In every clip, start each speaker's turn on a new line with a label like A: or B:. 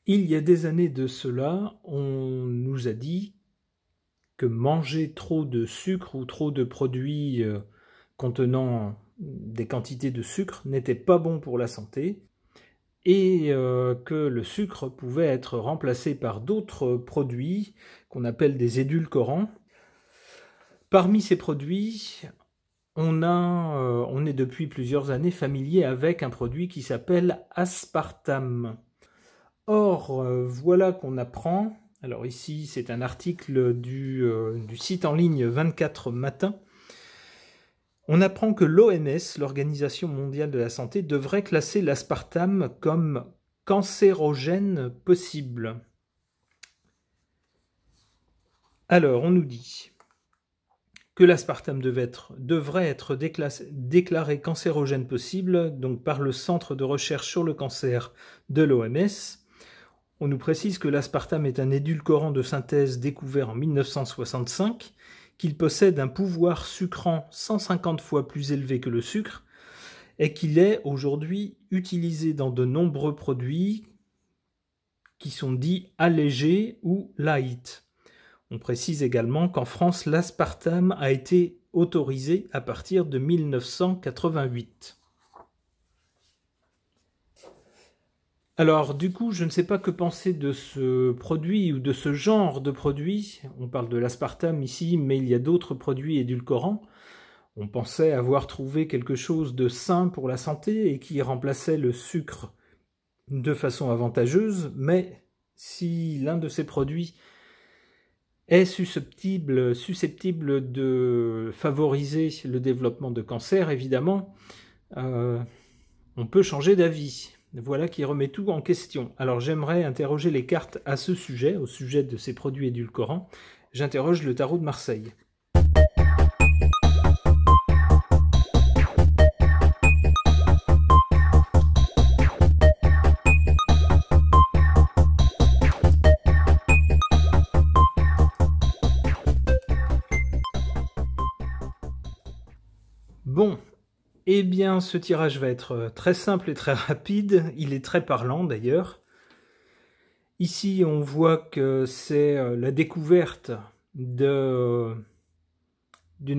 A: Il y a des années de cela, on nous a dit que manger trop de sucre ou trop de produits contenant des quantités de sucre n'était pas bon pour la santé et que le sucre pouvait être remplacé par d'autres produits qu'on appelle des édulcorants. Parmi ces produits, on est depuis plusieurs années familier avec un produit qui s'appelle aspartame. Or, voilà qu'on apprend, alors ici c'est un article du site en ligne 24 Matin, on apprend que l'OMS, l'Organisation mondiale de la santé, devrait classer l'aspartame comme cancérogène possible. Alors, on nous dit que l'aspartame devrait être déclaré cancérogène possible, donc par le Centre de recherche sur le cancer de l'OMS. On nous précise que l'aspartame est un édulcorant de synthèse découvert en 1965, qu'il possède un pouvoir sucrant 150 fois plus élevé que le sucre, et qu'il est aujourd'hui utilisé dans de nombreux produits qui sont dits allégés ou light. On précise également qu'en France, l'aspartame a été autorisé à partir de 1988. Alors, du coup, je ne sais pas que penser de ce produit ou de ce genre de produit. On parle de l'aspartame ici, mais il y a d'autres produits édulcorants. On pensait avoir trouvé quelque chose de sain pour la santé et qui remplaçait le sucre de façon avantageuse, mais si l'un de ces produits est susceptible de favoriser le développement de cancer, évidemment, on peut changer d'avis. Voilà qui remet tout en question. Alors j'aimerais interroger les cartes à ce sujet, au sujet de ces produits édulcorants. J'interroge le tarot de Marseille. Bon. Eh bien, ce tirage va être très simple et très rapide. Il est très parlant d'ailleurs. Ici, on voit que c'est la découverte d'une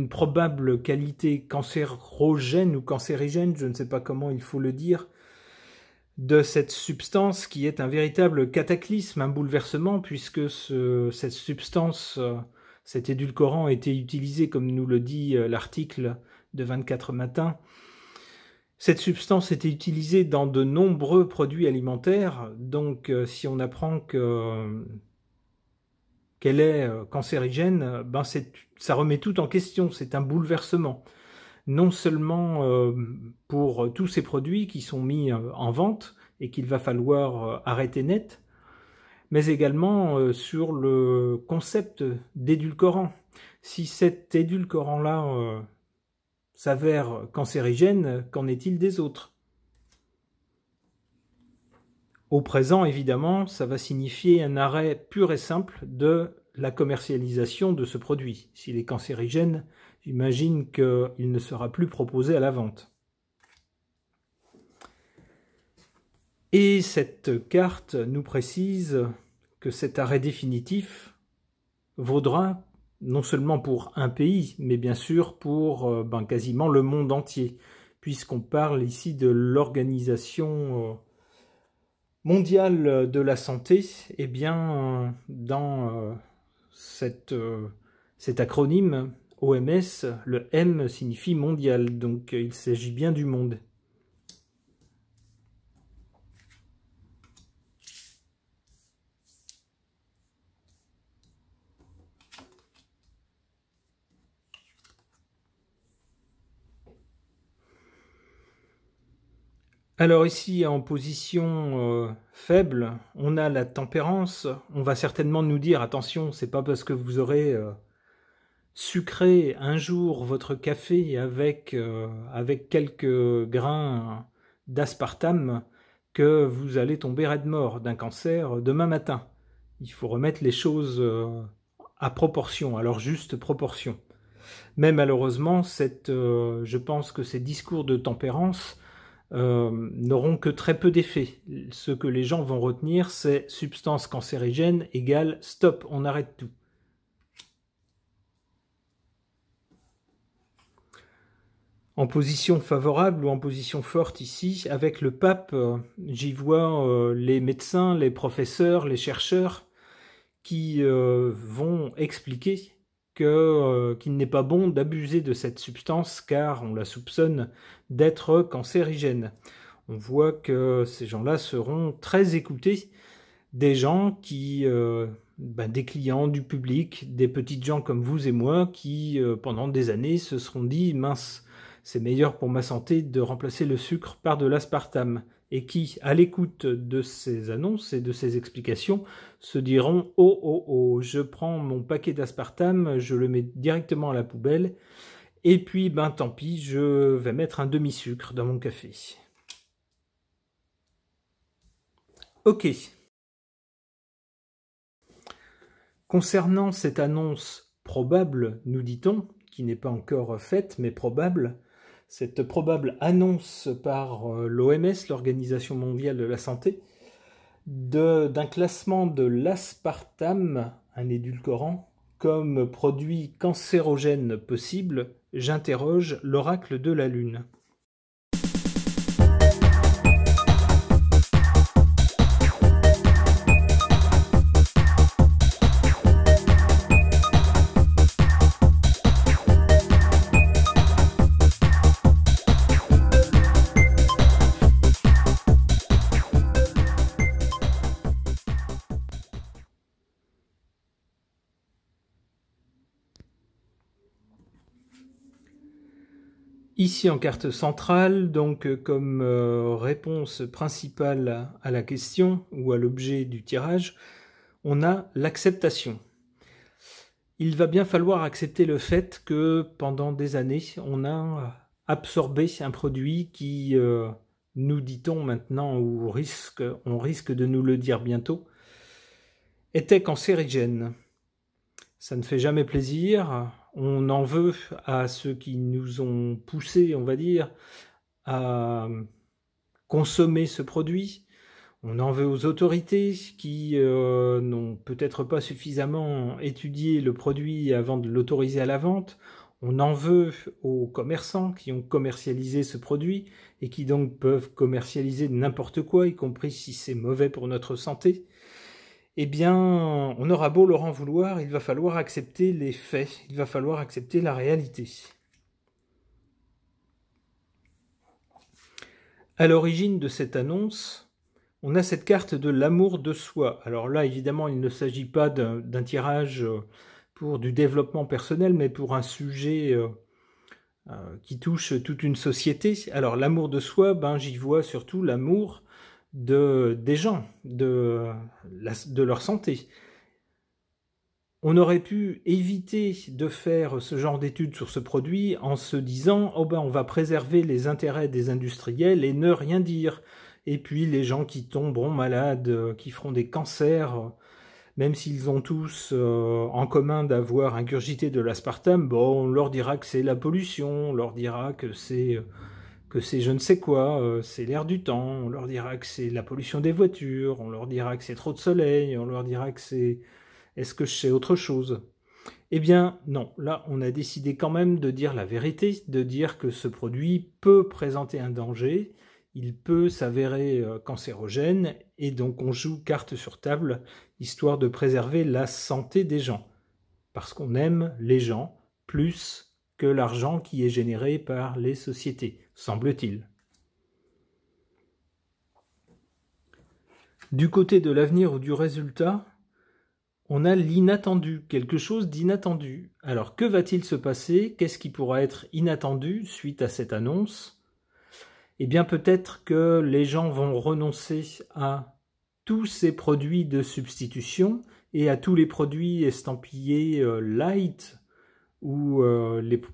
A: probable qualité cancérogène ou cancérigène, je ne sais pas comment il faut le dire, de cette substance qui est un véritable cataclysme, un bouleversement, puisque cette substance, cet édulcorant a été utilisé, comme nous le dit l'article de 24 Matin. Cette substance était utilisée dans de nombreux produits alimentaires, donc si on apprend qu'elle est cancérigène, ben ça remet tout en question, c'est un bouleversement. Non seulement pour tous ces produits qui sont mis en vente et qu'il va falloir arrêter net, mais également sur le concept d'édulcorant. Si cet édulcorant-là s'avère cancérigène, qu'en est-il des autres? Au présent, évidemment, ça va signifier un arrêt pur et simple de la commercialisation de ce produit. S'il est cancérigène, j'imagine qu'il ne sera plus proposé à la vente. Et cette carte nous précise que cet arrêt définitif vaudra non seulement pour un pays, mais bien sûr pour quasiment le monde entier, puisqu'on parle ici de l'Organisation mondiale de la santé. Eh bien, dans cet acronyme OMS, le M signifie mondial, donc il s'agit bien du monde. Alors ici, en position faible, on a la tempérance. On va certainement nous dire, attention, c'est pas parce que vous aurez sucré un jour votre café avec quelques grains d'aspartame que vous allez tomber raide mort d'un cancer demain matin. Il faut remettre les choses à proportion, à leur juste proportion. Mais malheureusement, je pense que ces discours de tempérance n'auront que très peu d'effet. Ce que les gens vont retenir, c'est substance cancérigène égale stop, on arrête tout. En position favorable ou en position forte ici, avec le pape, j'y vois les médecins, les professeurs, les chercheurs qui vont expliquer qu'il n'est pas bon d'abuser de cette substance car on la soupçonne d'être cancérigène. On voit que ces gens-là seront très écoutés des gens qui, des clients, du public, des petites gens comme vous et moi qui, pendant des années, se seront dit « mince, c'est meilleur pour ma santé de remplacer le sucre par de l'aspartame » et qui, à l'écoute de ces annonces et de ces explications, se diront « oh, oh, oh, je prends mon paquet d'aspartame, je le mets directement à la poubelle, et puis, tant pis, je vais mettre un demi-sucre dans mon café. » Ok. Concernant cette annonce probable, nous dit-on, qui n'est pas encore faite, mais probable, cette probable annonce par l'OMS, l'Organisation mondiale de la santé, d'un classement de l'aspartame, un édulcorant, comme produit cancérogène possible, j'interroge l'oracle de la Lune. Ici en carte centrale, donc comme réponse principale à la question ou à l'objet du tirage, on a l'acceptation. Il va bien falloir accepter le fait que pendant des années, on a absorbé un produit qui, nous dit-on maintenant, ou on risque de nous le dire bientôt, était cancérigène. Ça ne fait jamais plaisir. On en veut à ceux qui nous ont poussés, on va dire, à consommer ce produit. On en veut aux autorités qui n'ont peut-être pas suffisamment étudié le produit avant de l'autoriser à la vente. On en veut aux commerçants qui ont commercialisé ce produit et qui donc peuvent commercialiser n'importe quoi, y compris si c'est mauvais pour notre santé. Eh bien, on aura beau leur en vouloir, il va falloir accepter les faits, il va falloir accepter la réalité. À l'origine de cette annonce, on a cette carte de l'amour de soi. Alors là, évidemment, il ne s'agit pas d'un tirage pour du développement personnel, mais pour un sujet qui touche toute une société. Alors l'amour de soi, j'y vois surtout l'amour des gens, de leur santé. On aurait pu éviter de faire ce genre d'études sur ce produit en se disant « oh on va préserver les intérêts des industriels et ne rien dire ». Et puis les gens qui tomberont malades, qui feront des cancers, même s'ils ont tous en commun d'avoir ingurgité de l'aspartame, on leur dira que c'est la pollution, on leur dira que c'est je ne sais quoi, c'est l'air du temps, on leur dira que c'est la pollution des voitures, on leur dira que c'est trop de soleil, on leur dira que c'est... Est-ce que je sais autre chose? Eh bien non, là on a décidé quand même de dire la vérité, de dire que ce produit peut présenter un danger, il peut s'avérer cancérogène, et donc on joue carte sur table, histoire de préserver la santé des gens. Parce qu'on aime les gens plus que l'argent qui est généré par les sociétés, semble-t-il. Du côté de l'avenir ou du résultat, on a l'inattendu, quelque chose d'inattendu. Alors que va-t-il se passer? Qu'est-ce qui pourra être inattendu suite à cette annonce? Eh bien peut-être que les gens vont renoncer à tous ces produits de substitution et à tous les produits estampillés light, ou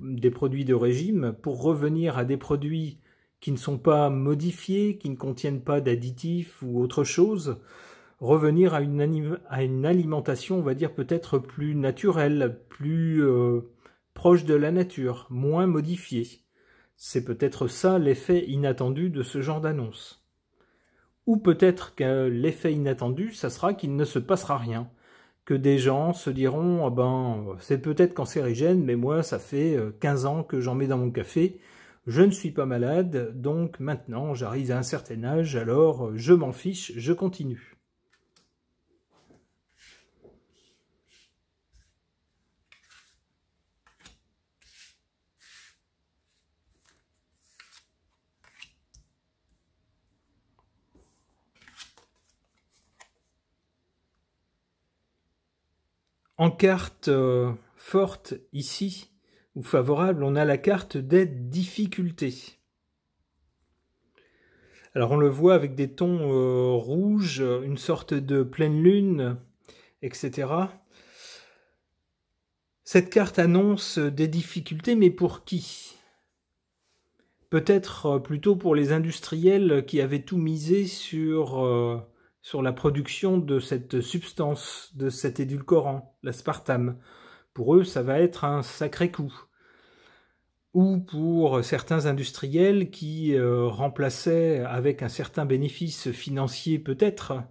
A: des produits de régime pour revenir à des produits qui ne sont pas modifiés, qui ne contiennent pas d'additifs ou autre chose, revenir à une alimentation, on va dire peut-être plus naturelle, plus proche de la nature, moins modifiée. C'est peut-être ça l'effet inattendu de ce genre d'annonce. Ou peut-être que l'effet inattendu, ça sera qu'il ne se passera rien. Que des gens se diront « Ah ben, c'est peut-être cancérigène, mais moi, ça fait 15 ans que j'en mets dans mon café. Je ne suis pas malade, donc maintenant, j'arrive à un certain âge, alors je m'en fiche, je continue. » En carte forte ici, ou favorable, on a la carte des difficultés. Alors on le voit avec des tons rouges, une sorte de pleine lune, etc. Cette carte annonce des difficultés, mais pour qui? Peut-être plutôt pour les industriels qui avaient tout misé sur la production de cette substance, de cet édulcorant, l'aspartame. Pour eux, ça va être un sacré coup. Ou pour certains industriels qui remplaçaient avec un certain bénéfice financier peut-être,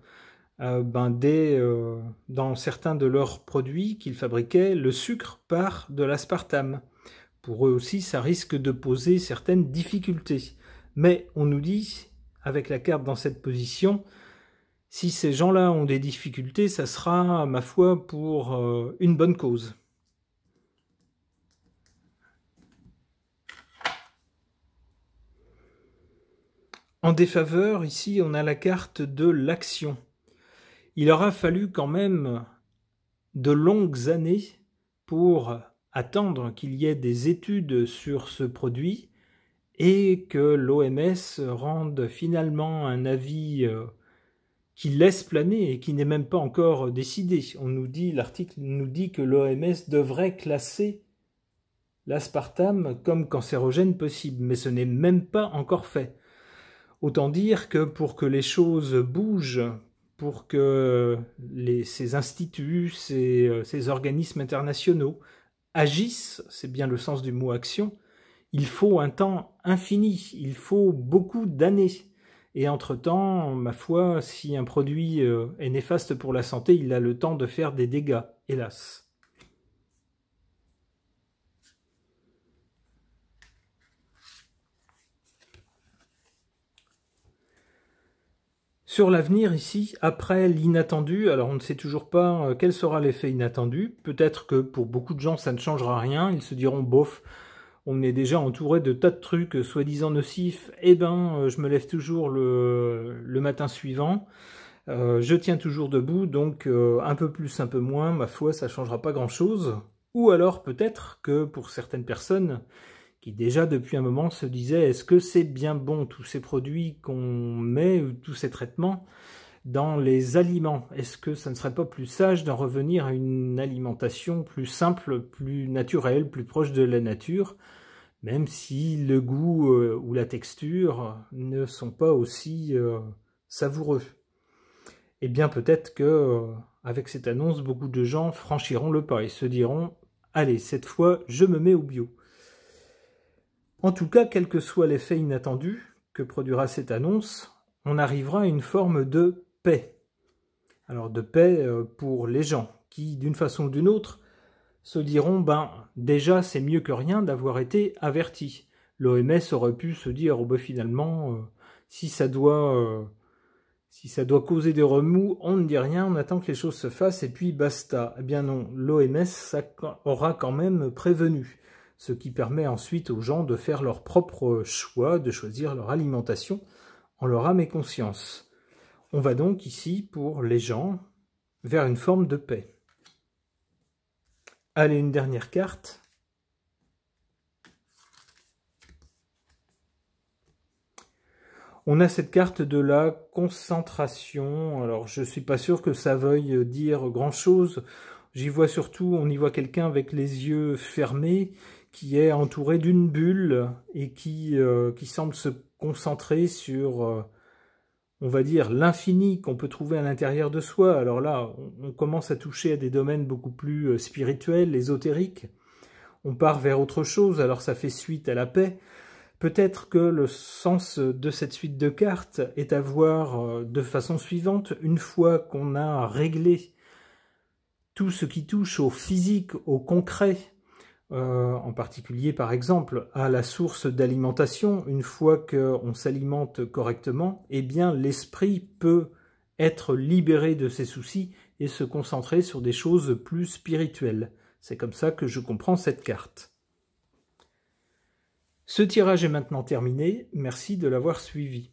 A: dans certains de leurs produits qu'ils fabriquaient, le sucre par de l'aspartame. Pour eux aussi, ça risque de poser certaines difficultés. Mais on nous dit, avec la carte dans cette position, si ces gens-là ont des difficultés, ça sera, ma foi, pour une bonne cause. En défaveur, ici, on a la carte de l'action. Il aura fallu quand même de longues années pour attendre qu'il y ait des études sur ce produit et que l'OMS rende finalement un avis qui laisse planer et qui n'est même pas encore décidé. L'article nous dit que l'OMS devrait classer l'aspartame comme cancérogène possible, mais ce n'est même pas encore fait. Autant dire que pour que les choses bougent, pour que ces instituts, ces organismes internationaux agissent, c'est bien le sens du mot action, il faut un temps infini, il faut beaucoup d'années. Et entre-temps, ma foi, si un produit est néfaste pour la santé, il a le temps de faire des dégâts, hélas. Sur l'avenir ici, après l'inattendu, alors on ne sait toujours pas quel sera l'effet inattendu. Peut-être que pour beaucoup de gens ça ne changera rien, ils se diront bof, on est déjà entouré de tas de trucs soi-disant nocifs, eh ben je me lève toujours le matin suivant, je tiens toujours debout, donc un peu plus, un peu moins, ma foi ça ne changera pas grand-chose. Ou alors peut-être que pour certaines personnes qui déjà depuis un moment se disaient est-ce que c'est bien bon tous ces produits qu'on met, tous ces traitements dans les aliments? Est-ce que ça ne serait pas plus sage d'en revenir à une alimentation plus simple, plus naturelle, plus proche de la nature, même si le goût ou la texture ne sont pas aussi savoureux? Eh bien peut-être que avec cette annonce, beaucoup de gens franchiront le pas et se diront allez, cette fois je me mets au bio. En tout cas, quel que soit l'effet inattendu que produira cette annonce, on arrivera à une forme de paix. Alors de paix pour les gens qui, d'une façon ou d'une autre, se diront déjà c'est mieux que rien d'avoir été averti. L'OMS aurait pu se dire finalement si ça doit causer des remous, on ne dit rien, on attend que les choses se fassent et puis basta. Eh bien non, l'OMS aura quand même prévenu. Ce qui permet ensuite aux gens de faire leur propre choix, de choisir leur alimentation en leur âme et conscience. On va donc ici, pour les gens, vers une forme de paix. Allez, une dernière carte. On a cette carte de la concentration. Alors, je ne suis pas sûr que ça veuille dire grand-chose. On y voit quelqu'un avec les yeux fermés, qui est entouré d'une bulle et qui semble se concentrer sur, on va dire, l'infini qu'on peut trouver à l'intérieur de soi. Alors là, on commence à toucher à des domaines beaucoup plus spirituels, ésotériques. On part vers autre chose, alors ça fait suite à la paix. Peut-être que le sens de cette suite de cartes est à voir de façon suivante, une fois qu'on a réglé tout ce qui touche au physique, au concret, en particulier par exemple à la source d'alimentation, une fois qu'on s'alimente correctement, eh bien l'esprit peut être libéré de ses soucis et se concentrer sur des choses plus spirituelles. C'est comme ça que je comprends cette carte. Ce tirage est maintenant terminé, merci de l'avoir suivi.